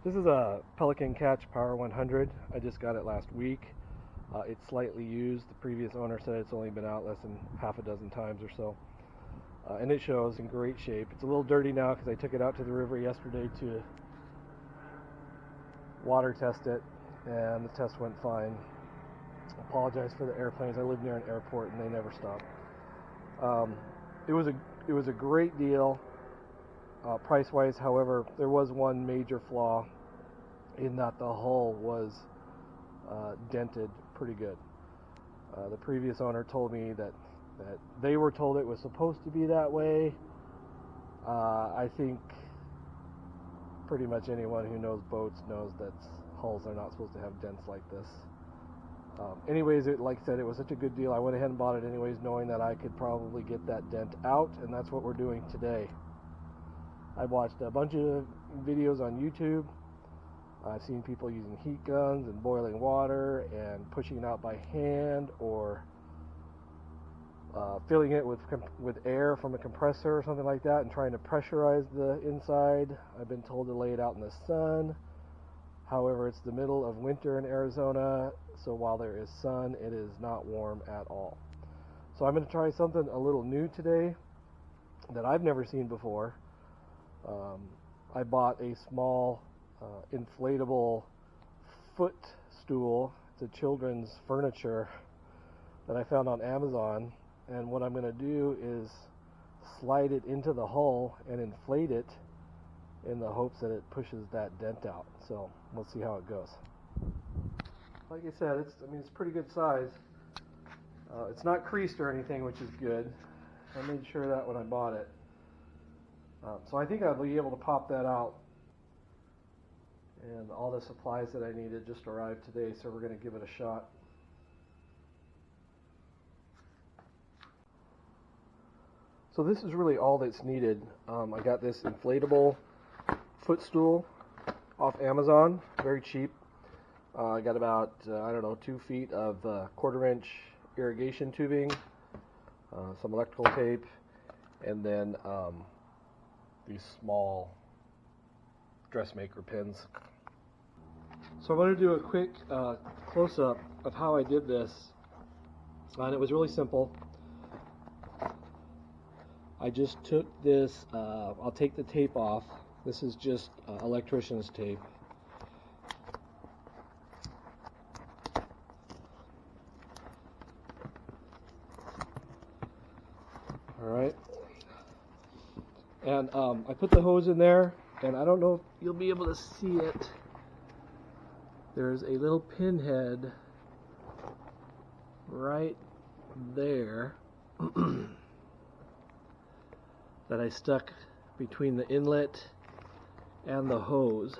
This is a Pelican Catch Power 100. I just got it last week. It's slightly used. The previous owner said it's only been out less than half a dozen times or so. And it shows in great shape. It's a little dirty now because I took it out to the river yesterday to water test it, and the test went fine. Apologize for the airplanes. I live near an airport and they never stop. It was a great deal. Price-wise, however, there was one major flaw in that the hull was dented pretty good. The previous owner told me that they were told it was supposed to be that way. I think pretty much anyone who knows boats knows that hulls are not supposed to have dents like this. Anyways, like I said, it was such a good deal. I went ahead and bought it anyways, knowing that I could probably get that dent out, and that's what we're doing today. I've watched a bunch of videos on YouTube. I've seen people using heat guns and boiling water and pushing it out by hand, or filling it with air from a compressor or something like that and trying to pressurize the inside. I've been told to lay it out in the sun. However, it's the middle of winter in Arizona, so while there is sun, it is not warm at all. So I'm going to try something a little new today that I've never seen before. I bought a small inflatable footstool. It's a children's furniture that I found on Amazon, and what I'm going to do is slide it into the hull and inflate it in the hopes that it pushes that dent out. So we'll see how it goes. Like I said, it's pretty good size. It's not creased or anything, which is good. I made sure that when I bought it. So I think I'll be able to pop that out. And all the supplies that I needed just arrived today, so we're going to give it a shot. So this is really all that's needed. I got this inflatable footstool off Amazon, very cheap. I got about, 2 feet of 1/4-inch irrigation tubing, some electrical tape, and then these small Dressmaker pins. So I'm going to do a quick close-up of how I did this, and it was really simple. I just took this, I'll take the tape off. This is just electrician's tape. Alright. And I put the hose in there, and I don't know if you'll be able to see it. There's a little pin head right there that I stuck between the inlet and the hose.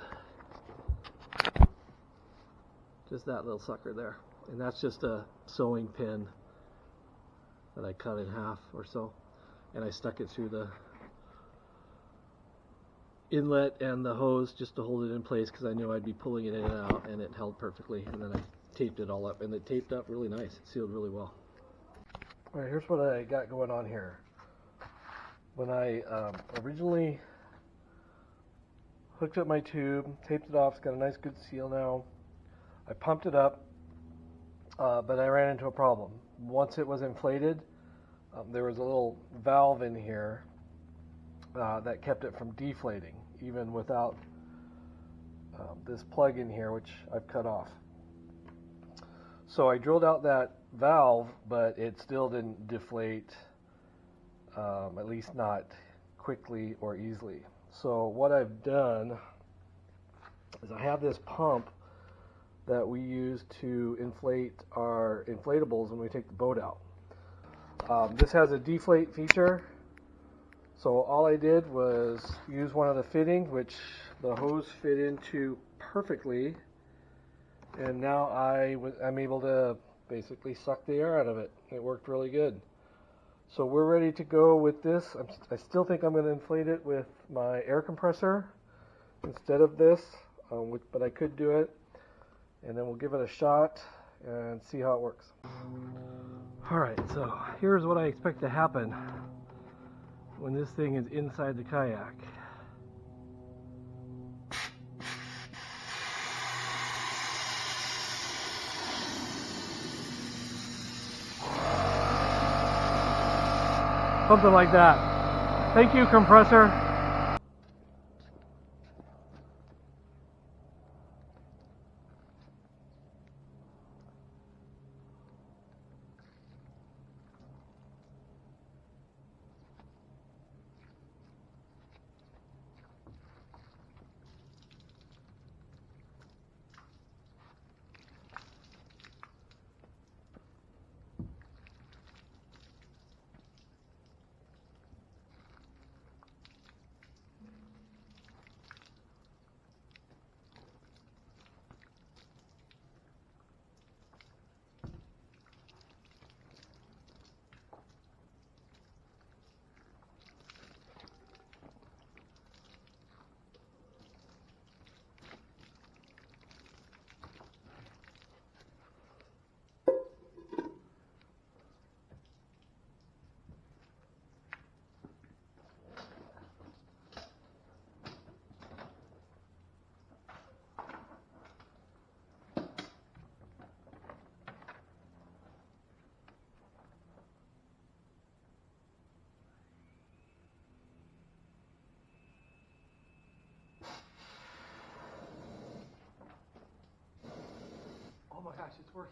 Just that little sucker there. And that's just a sewing pin that I cut in half or so. And I stuck it through the inlet and the hose just to hold it in place, because I knew I'd be pulling it in and out, and it held perfectly. And then I taped it all up, and it taped up really nice. It sealed really well. Alright, here's what I got going on here. When I originally hooked up my tube, taped it off, it's got a nice good seal now. I pumped it up, but I ran into a problem. Once it was inflated, there was a little valve in here that kept it from deflating, even without this plug in here, which I've cut off. So I drilled out that valve, but it still didn't deflate, at least not quickly or easily. So what I've done is I have this pump that we use to inflate our inflatables when we take the boat out. This has a deflate feature, so all I did was use one of the fittings, which the hose fit into perfectly, and now I'm able to basically suck the air out of it. It worked really good. So we're ready to go with this. I still think I'm going to inflate it with my air compressor instead of this, but I could do it, and then we'll give it a shot and see how it works. Alright, so here's what I expect to happen when this thing is inside the kayak. Something like that. Thank you, compressor. Oh my gosh, it's working.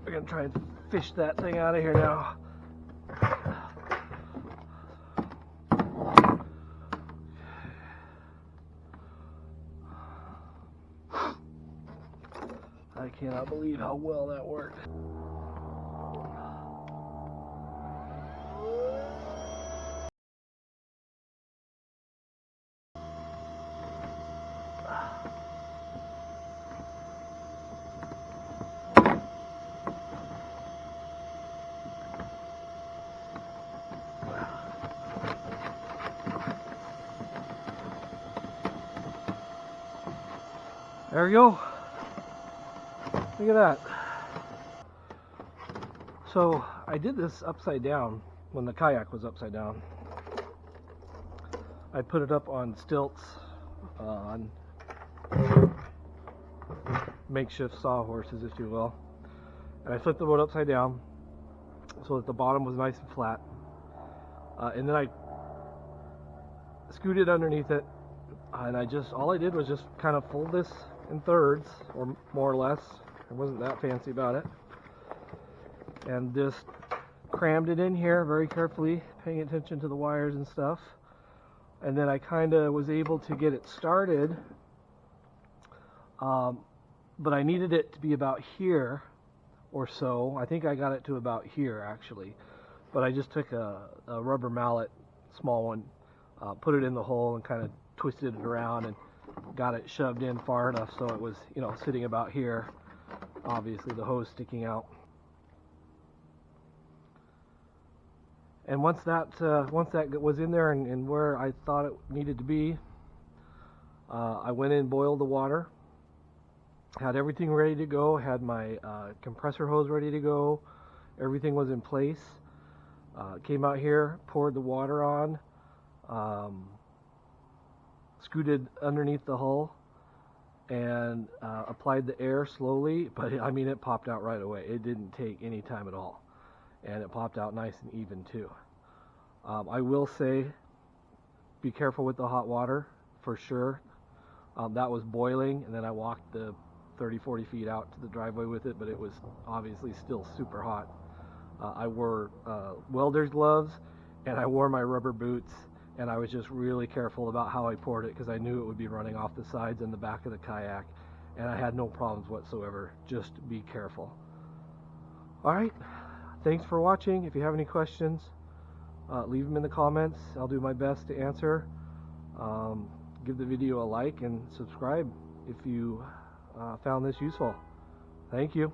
We're gonna try and fish that thing out of here now. I cannot believe how well that worked. There we go. Look at that. So I did this upside down when the kayak was upside down. I put it up on stilts on makeshift sawhorses, if you will. And I flipped the boat upside down so that the bottom was nice and flat. And then I scooted underneath it, and all I did was just kind of fold this in thirds, or more or less. It wasn't that fancy about it. And just crammed it in here very carefully, paying attention to the wires and stuff. And then I kind of was able to get it started, but I needed it to be about here or so. I think I got it to about here actually, but I just took a rubber mallet, small one, put it in the hole and kind of twisted it around and got it shoved in far enough so it was, sitting about here. Obviously the hose sticking out. And once that was in there and where I thought it needed to be, I went in and boiled the water. Had everything ready to go. Had my compressor hose ready to go. Everything was in place. Came out here, poured the water on, scooted underneath the hull, and applied the air slowly. But I mean, it popped out right away. It didn't take any time at all. And it popped out nice and even too. I will say, be careful with the hot water for sure. That was boiling, and then I walked the 30-40 feet out to the driveway with it, but it was obviously still super hot. I wore welder's gloves, and I wore my rubber boots, and I was just really careful about how I poured it because I knew it would be running off the sides and the back of the kayak, and I had no problems whatsoever. Just be careful. All right. Thanks for watching. If you have any questions, leave them in the comments. I'll do my best to answer. Give the video a like and subscribe if you found this useful. Thank you.